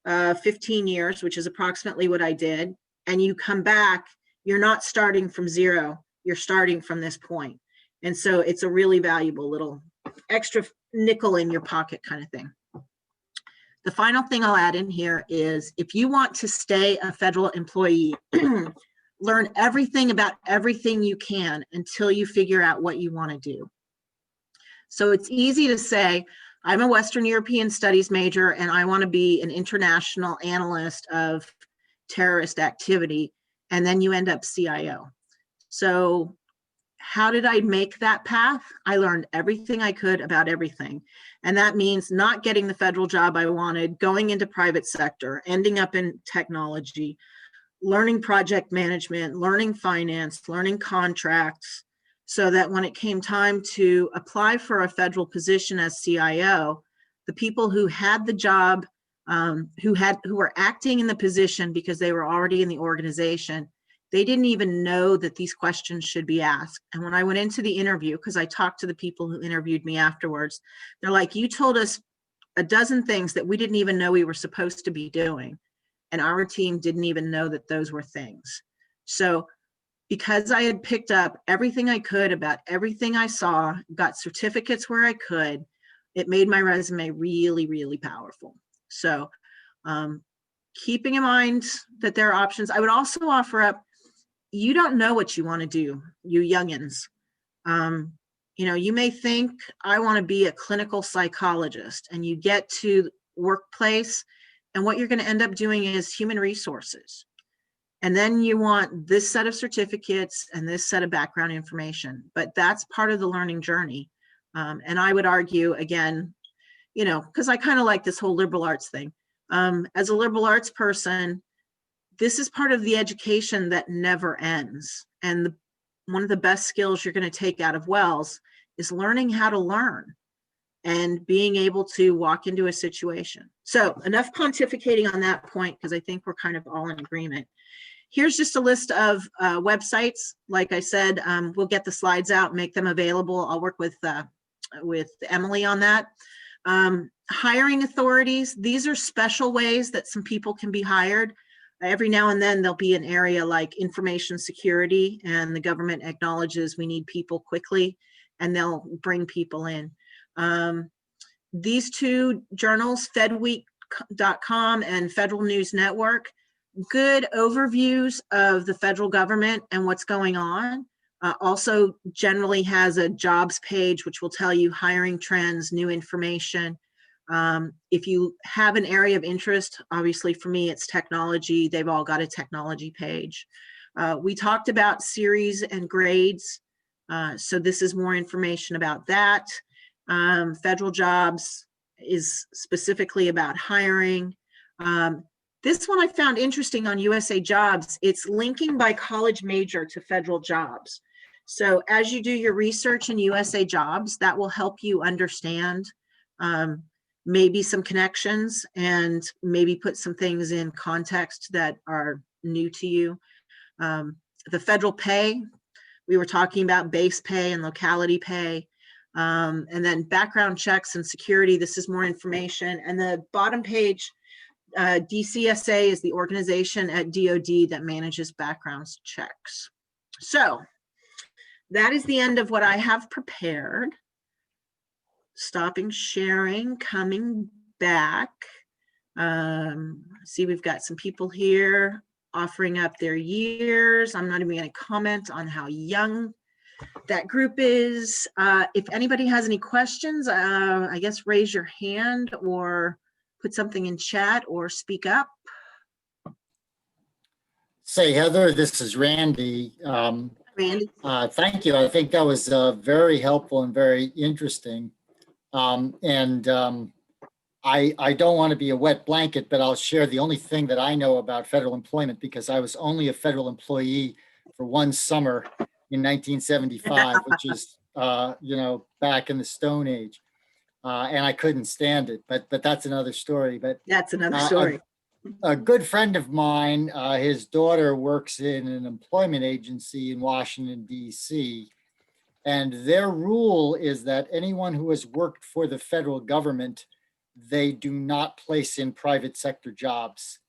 15 years, which is approximately what I did, and you come back, you're not starting from zero, you're starting from this point. And so it's a really valuable little extra nickel in your pocket kind of thing. The final thing I'll add in here is, if you want to stay a federal employee, learn everything about everything you can until you figure out what you want to do. So it's easy to say, I'm a Western European Studies major and I want to be an international analyst of terrorist activity, and then you end up CIO. So how did I make that path? I learned everything I could about everything. And that means not getting the federal job I wanted, going into private sector, ending up in technology, learning project management, learning finance, learning contracts, so that when it came time to apply for a federal position as CIO, the people who had the job, who were acting in the position because they were already in the organization, They didn't even know that these questions should be asked. And when I went into the interview, because I talked to the people who interviewed me afterwards, they're like, you told us a dozen things that we didn't even know we were supposed to be doing. And our team didn't even know that those were things. So because I had picked up everything I could about everything I saw, got certificates where I could, it made my resume really, really powerful. So keeping in mind that there are options. I would also offer up, you don't know what you want to do, you youngins. You may think I want to be a clinical psychologist, and you get to workplace and what you're going to end up doing is human resources. And then you want this set of certificates and this set of background information, but that's part of the learning journey. And I would argue again, because I kind of like this whole liberal arts thing. As a liberal arts person, this is part of the education that never ends. And one of the best skills you're going to take out of Wells is learning how to learn and being able to walk into a situation. So enough pontificating on that point, because I think we're kind of all in agreement. Here's just a list of websites. Like I said, we'll get the slides out, make them available. I'll work with Emily on that. Hiring authorities, these are special ways that some people can be hired. Every now and then there'll be an area like information security, and the government acknowledges we need people quickly, and they'll bring people in. These two journals, fedweek.com and Federal News Network, good overviews of the federal government and what's going on. Also generally has a jobs page, which will tell you hiring trends, new information. If you have an area of interest, obviously for me, it's technology. They've all got a technology page. We talked about series and grades. So this is more information about that. Federal jobs is specifically about hiring. This one I found interesting on USA Jobs. It's linking by college major to federal jobs. So as you do your research in USA Jobs, that will help you understand maybe some connections and maybe put some things in context that are new to you. The federal pay, we were talking about base pay and locality pay. And then background checks and security, this is more information. And the bottom page, DCSA is the organization at DOD that manages background checks. So that is the end of what I have prepared. Stopping sharing, coming back. See, we've got some people here offering up their years. I'm not even going to comment on how young that group is. If anybody has any questions, I guess raise your hand or put something in chat or speak up. Say, Heather, this is Randy. Randy. Thank you. I think that was very helpful and very interesting. I don't want to be a wet blanket, but I'll share the only thing that I know about federal employment, because I was only a federal employee for one summer in 1975, which is, back in the Stone Age. And I couldn't stand it, but that's another story. But that's another story. A good friend of mine, his daughter works in an employment agency in Washington, D.C., and their rule is that anyone who has worked for the federal government, they do not place in private sector jobs.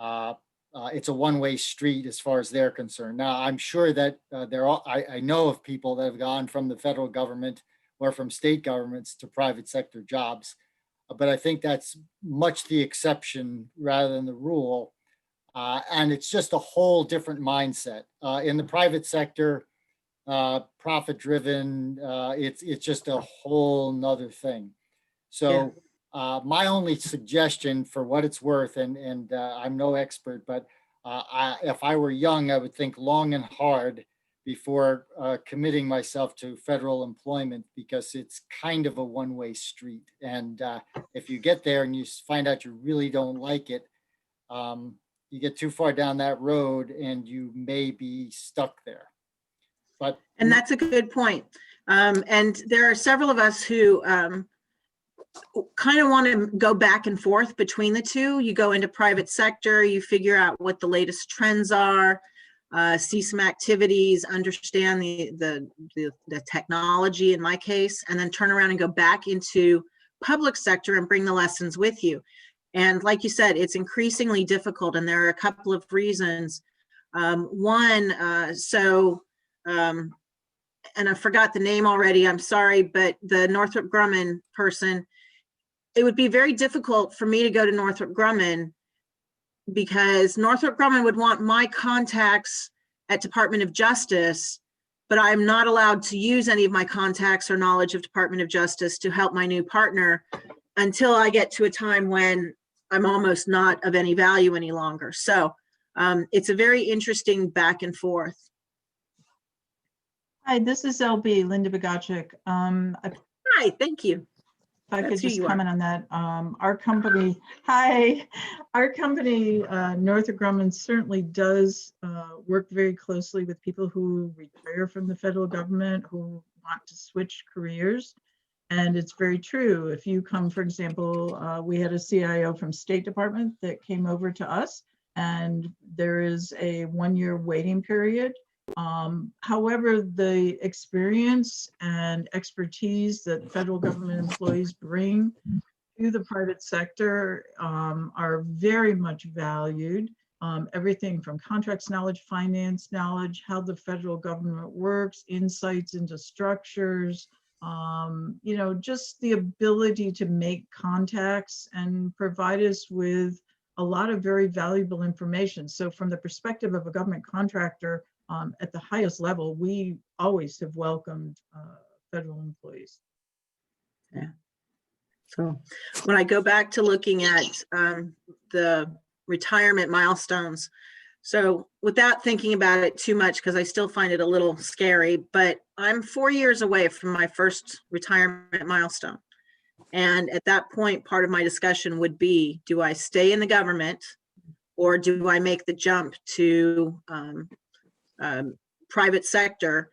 It's a one-way street as far as they're concerned. Now, I'm sure that I know of people that have gone from the federal government or from state governments to private sector jobs, but I think that's much the exception rather than the rule. And it's just a whole different mindset. In the private sector, profit-driven, it's just a whole nother thing. So my only suggestion, for what it's worth, and I'm no expert, but if I were young, I would think long and hard before committing myself to federal employment, because it's kind of a one-way street. And if you get there and you find out you really don't like it, you get too far down that road and you may be stuck there. And that's a good point. And there are several of us who kind of want to go back and forth between the two. You go into private sector, you figure out what the latest trends are. see some activities, understand the technology in my case, and then turn around and go back into public sector and bring the lessons with you. And like you said, it's increasingly difficult, and there are a couple of reasons. One, and I forgot the name already, I'm sorry, but the Northrop Grumman person, it would be very difficult for me to go to Northrop Grumman because Northrop Grumman would want my contacts at Department of Justice, but I'm not allowed to use any of my contacts or knowledge of Department of Justice to help my new partner until I get to a time when I'm almost not of any value any longer. So it's a very interesting back and forth. Hi, this is LB, Linda Bogacek. Hi, thank you. If I could That's who just you are. comment on that. Our company, Northrop Grumman certainly does work very closely with people who retire from the federal government, who want to switch careers. And it's very true. If you come, for example, we had a CIO from State Department that came over to us, and there is a 1-year waiting period. However, the experience and expertise that federal government employees bring to the private sector are very much valued. Everything from contracts knowledge, finance knowledge, how the federal government works, insights into structures, just the ability to make contacts and provide us with a lot of very valuable information. So from the perspective of a government contractor, at the highest level, we always have welcomed federal employees. Yeah. So when I go back to looking at the retirement milestones, so without thinking about it too much, because I still find it a little scary, but I'm 4 years away from my first retirement milestone. And at that point, part of my discussion would be, do I stay in the government or do I make the jump to private sector?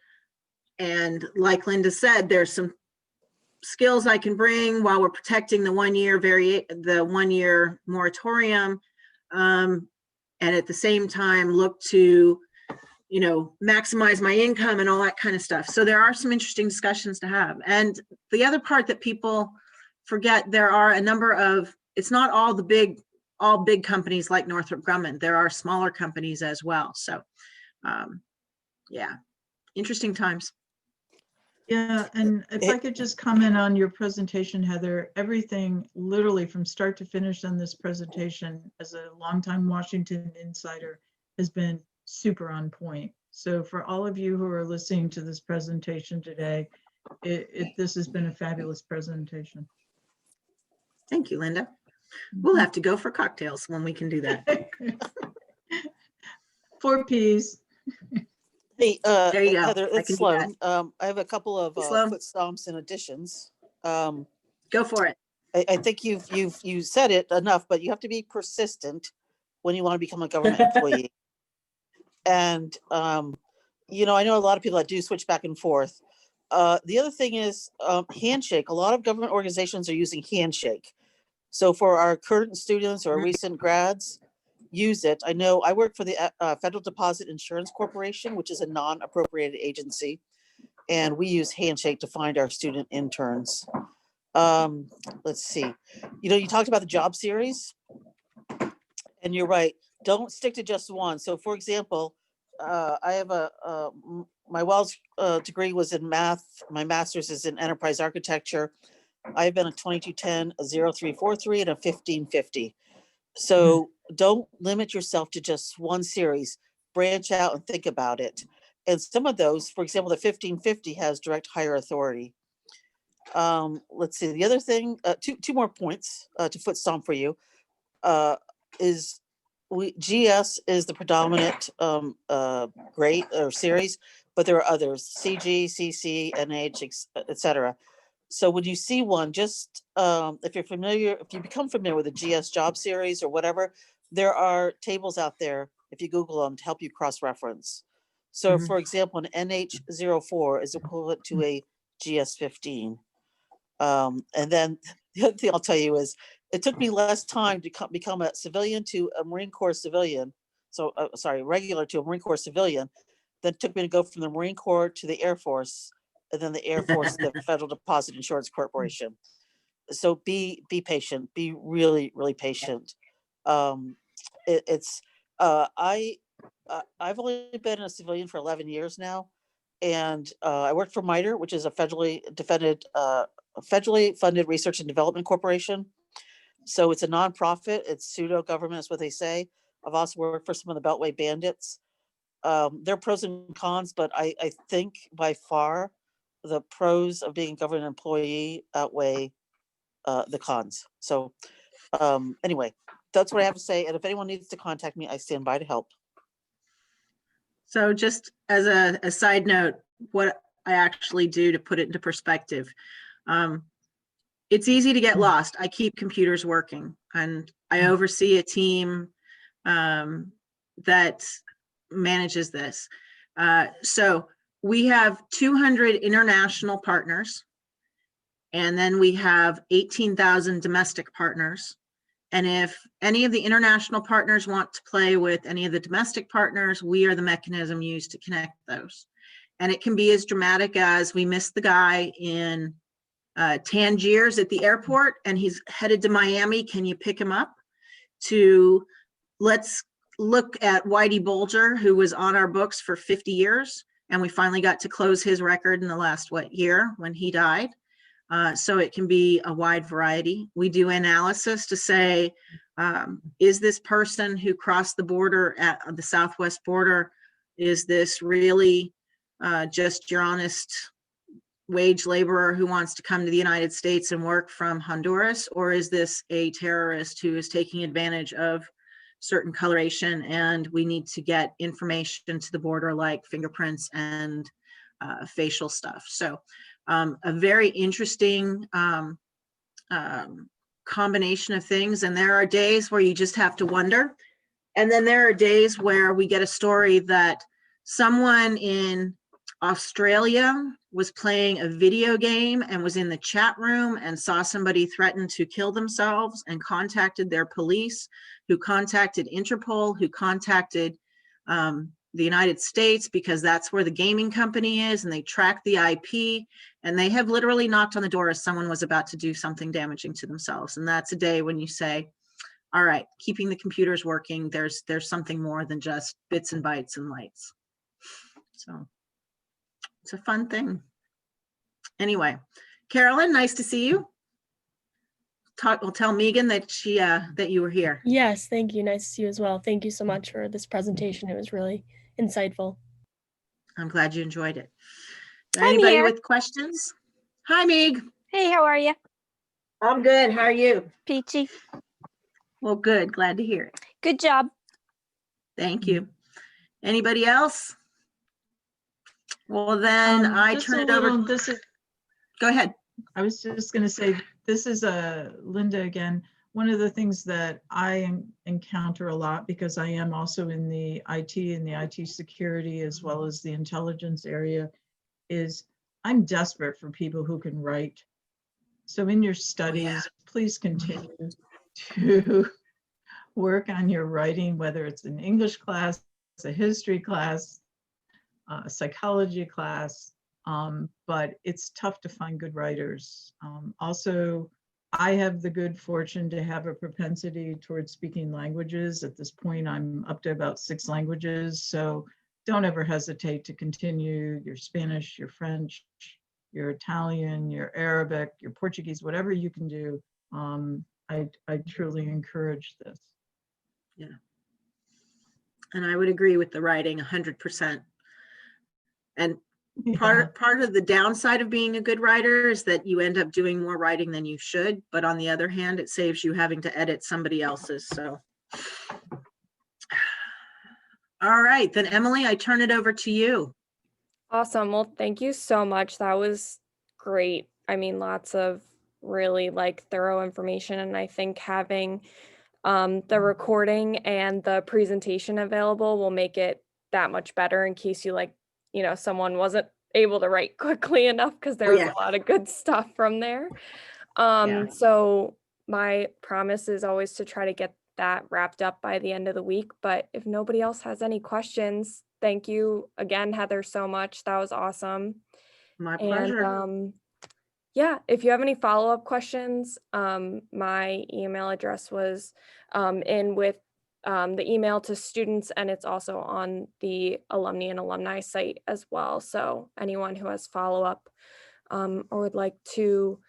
And like Linda said, there's some skills I can bring while we're protecting the 1 year the 1 year moratorium, and at the same time look to maximize my income and all that kind of stuff. So there are some interesting discussions to have. And the other part that people forget, there are a number of, it's not all big companies like Northrop Grumman. There are smaller companies as well. So yeah, interesting times. Yeah, and if I could just comment on your presentation, Heather, everything literally from start to finish on this presentation as a longtime Washington insider has been super on point. So for all of you who are listening to this presentation today, this has been a fabulous presentation. Thank you, Linda. We'll have to go for cocktails when we can do that. 4 Ps. Hey, There you go. Heather, I it's can do that. Sloan. I have a couple of Sloan. foot stomps and additions. Go for it. I think you said it enough, but you have to be persistent when you want to become a government employee. And I know a lot of people that do switch back and forth. The other thing is Handshake. A lot of government organizations are using Handshake. So for our current students or recent grads, use it. I know I work for the Federal Deposit Insurance Corporation, which is a non-appropriated agency, and we use Handshake to find our student interns. Let's see. You talked about the job series, and you're right. Don't stick to just one. So, for example, I have my Wells degree was in math. My master's is in enterprise architecture. I've been a 2210, a 0343, and a 1550. So don't limit yourself to just one series. Branch out and think about it. And some of those, for example, the 1550 has direct hire authority. Let's see. The other thing, two more points to foot stomp for you is GS is the predominant grade or series, but there are others: CG, CC, NH, etc. So when you see one, just if you become familiar with the GS job series or whatever, there are tables out there, if you Google them, to help you cross-reference. So for example, an NH04 is equivalent to a GS15. And then the other thing I'll tell you is, it took me less time to become a civilian to a Marine Corps civilian So, sorry, regular to a Marine Corps civilian. Then took me to go from the Marine Corps to the Air Force, and then the Air Force, to the Federal Deposit Insurance Corporation. So be patient, be really, really patient. It's, I've only been a civilian for 11 years now. And I worked for MITRE, which is a federally funded research and development corporation. So it's a nonprofit, it's pseudo government, is what they say. I've also worked for some of the Beltway bandits. There are pros and cons, but I think by far the pros of being a government employee outweigh the cons. So anyway, that's what I have to say. And if anyone needs to contact me, I stand by to help. So just as a side note, what I actually do to put it into perspective, it's easy to get lost. I keep computers working, and I oversee a team that manages this. So we have 200 international partners, and then we have 18,000 domestic partners. And if any of the international partners want to play with any of the domestic partners, we are the mechanism used to connect those. And it can be as dramatic as we missed the guy in Tangiers at the airport and he's headed to Miami. Can you pick him up? To let's look at Whitey Bulger, who was on our books for 50 years. And we finally got to close his record in the last, year when he died. So it can be a wide variety. We do analysis to say, is this person who crossed the border at the southwest border, is this really just your honest wage laborer who wants to come to the United States and work from Honduras? Or is this a terrorist who is taking advantage of certain coloration? And we need to get information to the border like fingerprints and facial stuff. So a very interesting combination of things. And there are days where you just have to wonder. And then there are days where we get a story that someone in Australia was playing a video game and was in the chat room and saw somebody threaten to kill themselves and contacted their police, who contacted Interpol, who contacted the United States, because that's where the gaming company is, and they track the IP, and they have literally knocked on the door as someone was about to do something damaging to themselves. And that's a day when you say, all right, keeping the computers working, there's something more than just bits and bytes and lights. So it's a fun thing. Anyway, Carolyn, nice to see you. We'll tell Megan that that you were here. Yes, thank you. Nice to see you as well. Thank you so much for this presentation. It was really insightful. I'm glad you enjoyed it. I'm Anybody here. with questions? Hi, Meg. Hey, how are you? I'm good. How are you? Peachy. Well, good. Glad to hear it. Good job. Thank you. Anybody else? Well, then I Just turn a it over. little- This is, Go ahead. I was just going to say, this is Linda again. One of the things that I encounter a lot, because I am also in the IT and the IT security as well as the intelligence area, is I'm desperate for people who can write. So in your studies, please continue to work on your writing, whether it's an English class, a history class, a psychology class, but it's tough to find good writers. Also, I have the good fortune to have a propensity towards speaking languages. At this point, I'm up to about 6 languages. So don't ever hesitate to continue your Spanish, your French, your Italian, your Arabic, your Portuguese, whatever you can do. I truly encourage this. Yeah. And I would agree with the writing 100%. And part of the downside of being a good writer is that you end up doing more writing than you should. But on the other hand, it saves you having to edit somebody else's. So. All right, then Emily, I turn it over to you. Awesome. Well, thank you so much. That was great. I mean, lots of really thorough information. And I think having the recording and the presentation available will make it that much better in case someone wasn't able to write quickly enough, because there was a lot of good stuff from there. So my promise is always to try to get that wrapped up by the end of the week. But if nobody else has any questions, thank you again, Heather, so much. That was awesome. My And pleasure. yeah, if you have any follow-up questions, my email address was in with the email to students, and it's also on the alumni and alumni site as well. So anyone who has follow-up or would like to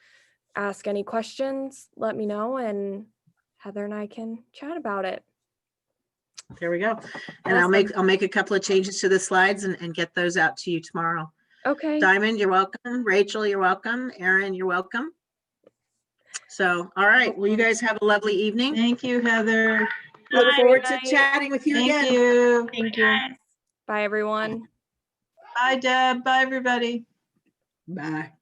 ask any questions, let me know, and Heather and I can chat about it. There we go. And I'll make a couple of changes to the slides and get those out to you tomorrow. Okay. Diamond, you're welcome. Rachel, you're welcome. Erin, you're welcome. So, all right. Well, you guys have a lovely evening. Thank you, Heather. Look Bye. forward to chatting with you Thank again. you. Thank you. Bye, everyone. Bye, Deb. Bye, everybody. Bye.